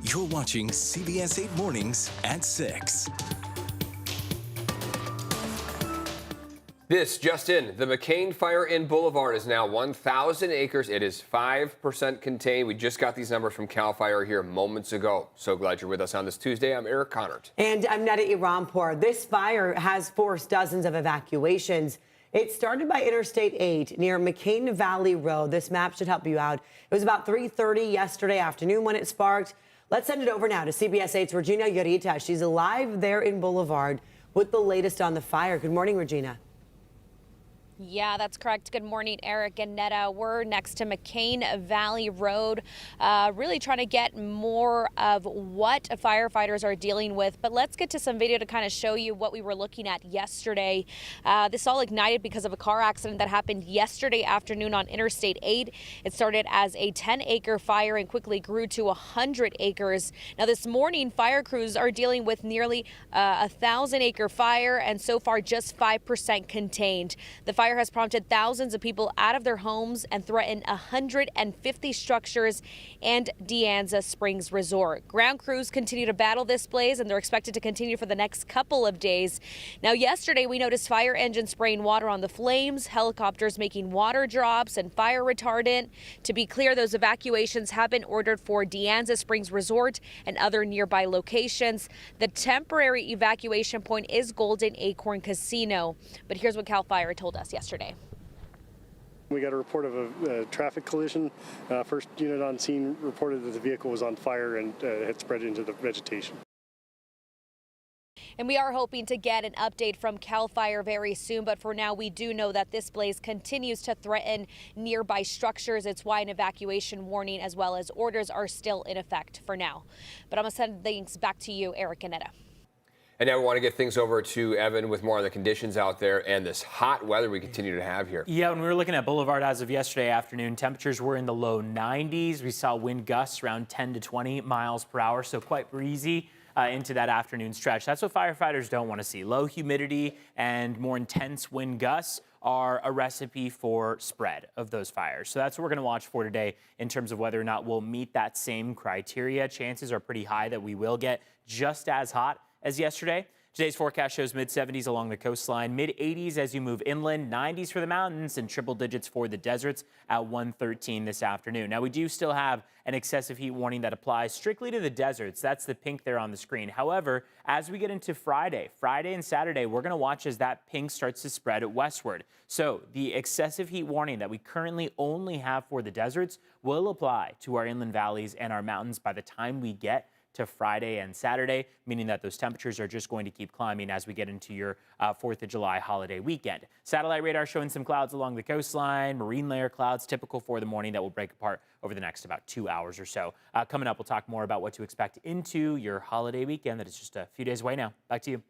You're watching CBS 8 Mornings at 6. This just in, the McCain fire in Boulevard is now 1,000 acres. It is 5% contained. We just got these numbers from CAL FIRE here moments ago. So glad you're with us on this Tuesday. I'm Eric Connert. And I'm Neda Iranpour. This fire has forced dozens of evacuations. It started by Interstate 8 near McCain Valley Road. This map should help you out. It was about 3:30 yesterday afternoon when it sparked. Let's send it over now to CBS 8's Regina Yorita. She's live there in Boulevard with the latest on the fire. Good morning, Regina. Yeah, that's correct. Good morning, Eric and Neda. We're next to McCain Valley Road, really trying to get more of what firefighters are dealing with. But let's get to some video to kind of show you what we were looking at yesterday. This all ignited because of a car accident that happened yesterday afternoon on Interstate 8. It started as a 10-acre fire and quickly grew to 100 acres. Now, this morning, fire crews are dealing with nearly a 1,000-acre fire, and so far just 5% contained. The fire has prompted thousands of people out of their homes and threatened 150 structures and De Anza Springs Resort. Ground crews continue to battle this blaze, and they're expected to continue for the next couple of days. Now, yesterday we noticed fire engines spraying water on the flames, helicopters making water drops and fire retardant. To be clear, those evacuations have been ordered for De Anza Springs Resort and other nearby locations. The temporary evacuation point is Golden Acorn Casino. But here's what CAL FIRE told us yesterday. We got a report of a traffic collision. First unit on scene reported that the vehicle was on fire and had spread into the vegetation. And we are hoping to get an update from CAL FIRE very soon. But for now, we do know that this blaze continues to threaten nearby structures. It's why an evacuation warning as well as orders are still in effect for now. But I'm going to send things back to you, Eric and Neda. And now we want to get things over to Evan with more on the conditions out there and this hot weather we continue to have here. Yeah, when we were looking at Boulevard as of yesterday afternoon, temperatures were in the low 90s. We saw wind gusts around 10 to 20 miles per hour, so quite breezy into that afternoon stretch. That's what firefighters don't want to see. Low humidity and more intense wind gusts are a recipe for spread of those fires. So that's what we're going to watch for today in terms of whether or not we'll meet that same criteria. Chances are pretty high that we will get just as hot as yesterday. Today's forecast shows mid-70s along the coastline, mid-80s as you move inland, 90s for the mountains, and triple digits for the deserts at 113 this afternoon. Now, we do still have an excessive heat warning that applies strictly to the deserts. That's the pink there on the screen. However, as we get into Friday and Saturday, we're going to watch as that pink starts to spread westward. So the excessive heat warning that we currently only have for the deserts will apply to our inland valleys and our mountains by the time we get to Friday and Saturday, meaning that those temperatures are just going to keep climbing as we get into your 4th of July holiday weekend. Satellite radar showing some clouds along the coastline, marine layer clouds typical for the morning that will break apart over the next about 2 hours or so. Coming up, we'll talk more about what to expect into your holiday weekend that is just a few days away now. Back to you.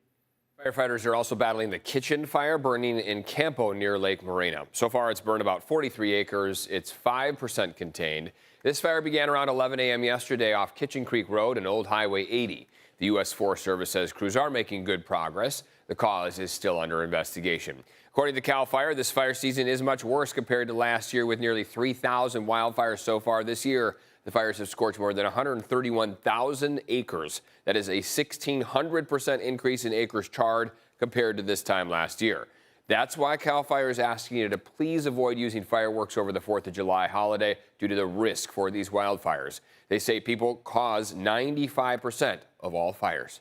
Firefighters are also battling the kitchen fire burning in Campo near Lake Morena. So far, it's burned about 43 acres. It's 5% contained. This fire began around 11 a.m. yesterday off Kitchen Creek Road and Old Highway 80. The U.S. Forest Service says crews are making good progress. The cause is still under investigation. According to CAL FIRE, this fire season is much worse compared to last year with nearly 3,000 wildfires so far this year. The fires have scorched more than 131,000 acres. That is a 1,600% increase in acres charred compared to this time last year. That's why CAL FIRE is asking you to please avoid using fireworks over the 4th of July holiday due to the risk for these wildfires. They say people cause 95% of all fires.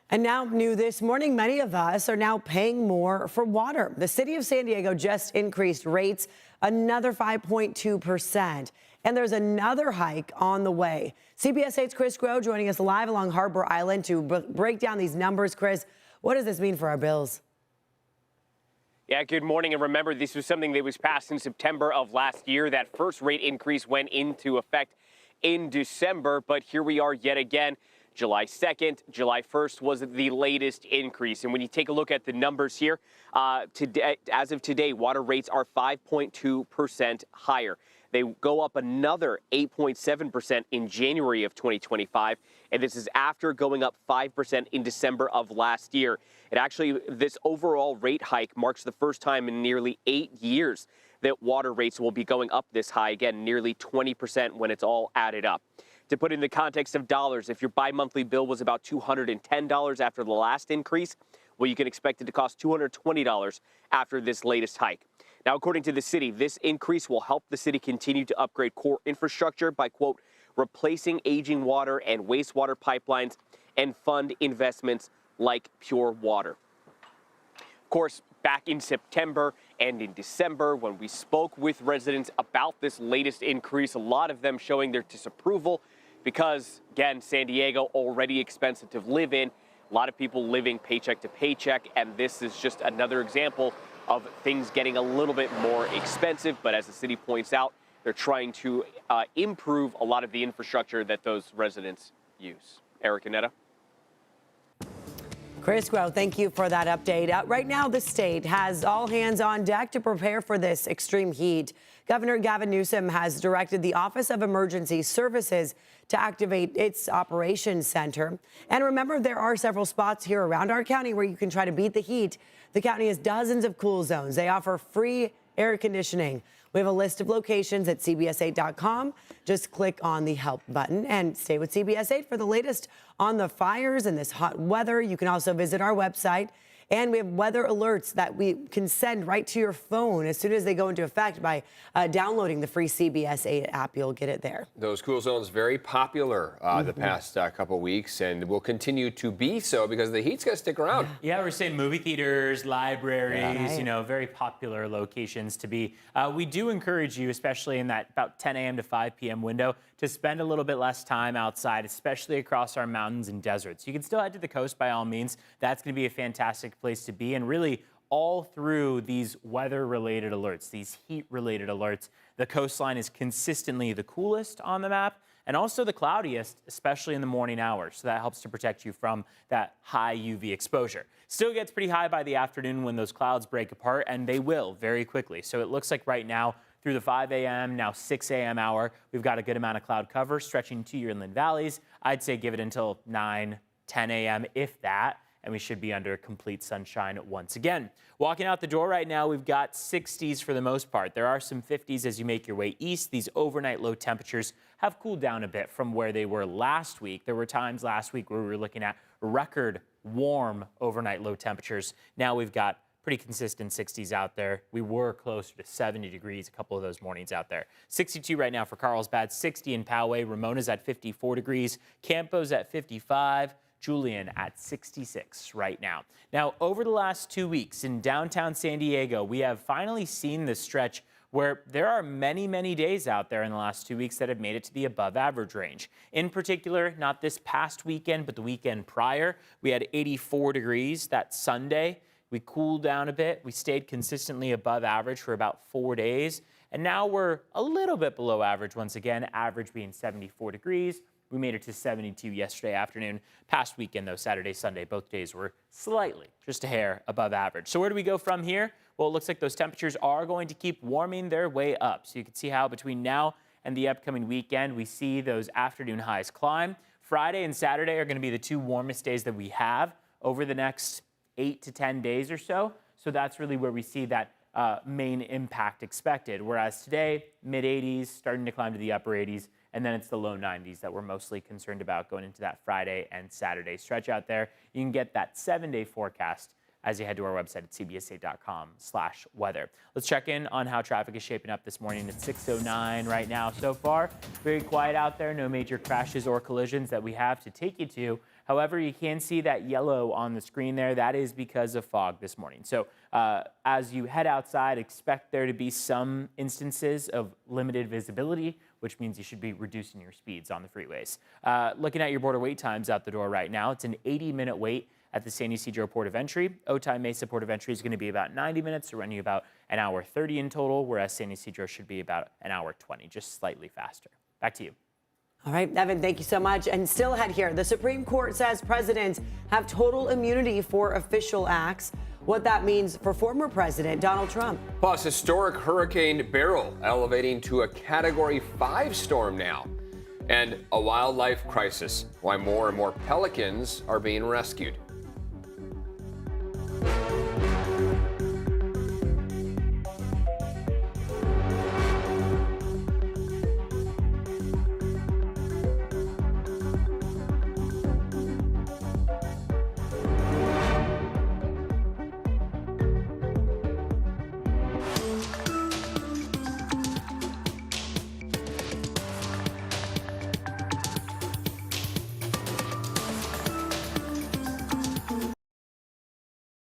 And now new this morning, many of us are now paying more for water. The city of San Diego just increased rates another 5.2%. And there's another hike on the way. CBS 8's Chris Groh joining us live along Harbor Island to break down these numbers. Chris, what does this mean for our bills? Yeah, good morning. And remember, this was something that was passed in September of last year. That first rate increase went into effect in December. But here we are yet again. July 2nd, July 1st was the latest increase. And when you take a look at the numbers here, today, as of today, water rates are 5.2% higher. They go up another 8.7% in January of 2025. And this is after going up 5% in December of last year. This overall rate hike marks the first time in nearly 8 years that water rates will be going up this high, again, nearly 20% when it's all added up. To put it in the context of dollars, if your bi-monthly bill was about $210 after the last increase, well, you can expect it to cost $220 after this latest hike. Now, according to the city, this increase will help the city continue to upgrade core infrastructure by, quote, replacing aging water and wastewater pipelines and fund investments like pure water. Of course, back in September and in December, when we spoke with residents about this latest increase, a lot of them showing their disapproval because, again, San Diego already expensive to live in. A lot of people living paycheck to paycheck, and this is just another example of things getting a little bit more expensive. But as the city points out, they're trying to improve a lot of the infrastructure that those residents use. Eric and Netta. Chris Groh, thank you for that update. Right now, the state has all hands on deck to prepare for this extreme heat. Governor Gavin Newsom has directed the Office of Emergency Services to activate its operations center. And remember, there are several spots here around our county where you can try to beat the heat. The county has dozens of cool zones. They offer free air conditioning. We have a list of locations at CBS8.com. Just click on the help button and stay with CBS 8 for the latest on the fires and this hot weather. You can also visit our website. And we have weather alerts that we can send right to your phone as soon as they go into effect by downloading the free CBS 8 app. You'll get it there. Those cool zones very popular the past couple weeks, and will continue to be so because the heat's going to stick around. Yeah, we're saying movie theaters, libraries, Right. you know, very popular locations to be. We do encourage you, especially in that about 10 a.m. to 5 p.m. window, to spend a little bit less time outside, especially across our mountains and deserts. You can still head to the coast by all means. That's going to be a fantastic place to be. And really, all through these weather-related alerts, these heat-related alerts, the coastline is consistently the coolest on the map and also the cloudiest, especially in the morning hours. So that helps to protect you from that high UV exposure. Still gets pretty high by the afternoon when those clouds break apart, and they will very quickly. So it looks like right now, through the 5 a.m., now 6 a.m. hour, we've got a good amount of cloud cover stretching to your inland valleys. I'd say give it until 9, 10 a.m., if that, and we should be under complete sunshine once again. Walking out the door right now, we've got 60s for the most part. There are some 50s as you make your way east. These overnight low temperatures have cooled down a bit from where they were last week. There were times last week where we were looking at record warm overnight low temperatures. Now we've got pretty consistent 60s out there. We were closer to 70 degrees a couple of those mornings out there. 62 right now for Carlsbad, 60 in Poway. Ramona's at 54 degrees. Campo's at 55. Julian at 66 right now. Now, over the last 2 weeks in downtown San Diego, we have finally seen this stretch where there are many, many days out there in the last 2 weeks that have made it to the above average range. In particular, not this past weekend, but the weekend prior, we had 84 degrees that Sunday. We cooled down a bit. We stayed consistently above average for about 4 days. And now we're a little bit below average once again, average being 74 degrees. We made it to 72 yesterday afternoon. Past weekend, though, Saturday, Sunday, both days were slightly, just a hair above average. So where do we go from here? Well, it looks like those temperatures are going to keep warming their way up. So you can see how between now and the upcoming weekend, we see those afternoon highs climb. Friday and Saturday are going to be the two warmest days that we have over the next 8 to 10 days or so. So that's really where we see that main impact expected. Whereas today, mid-80s, starting to climb to the upper 80s, and then it's the low 90s that we're mostly concerned about going into that Friday and Saturday stretch out there. You can get that 7-day forecast as you head to our website at cbs8.com/weather. Let's check in on how traffic is shaping up this morning. It's 6:09 right now so far. Very quiet out there. No major crashes or collisions that we have to take you to. However, you can see that yellow on the screen there. That is because of fog this morning. So as you head outside, expect there to be some instances of limited visibility, which means you should be reducing your speeds on the freeways. Looking at your border wait times out the door right now, it's an 80-minute wait at the San Ysidro Port of Entry. Otay Mesa Port of Entry is going to be about 90 minutes, so running about an hour 30 in total, whereas San Ysidro should be about an hour 20, just slightly faster. Back to you. All right, Evan, thank you so much. And still ahead here, the Supreme Court says presidents have total immunity for official acts. What that means for former President Donald Trump. Plus, historic Hurricane Beryl elevating to a Category 5 storm now. And a wildlife crisis, why more and more pelicans are being rescued.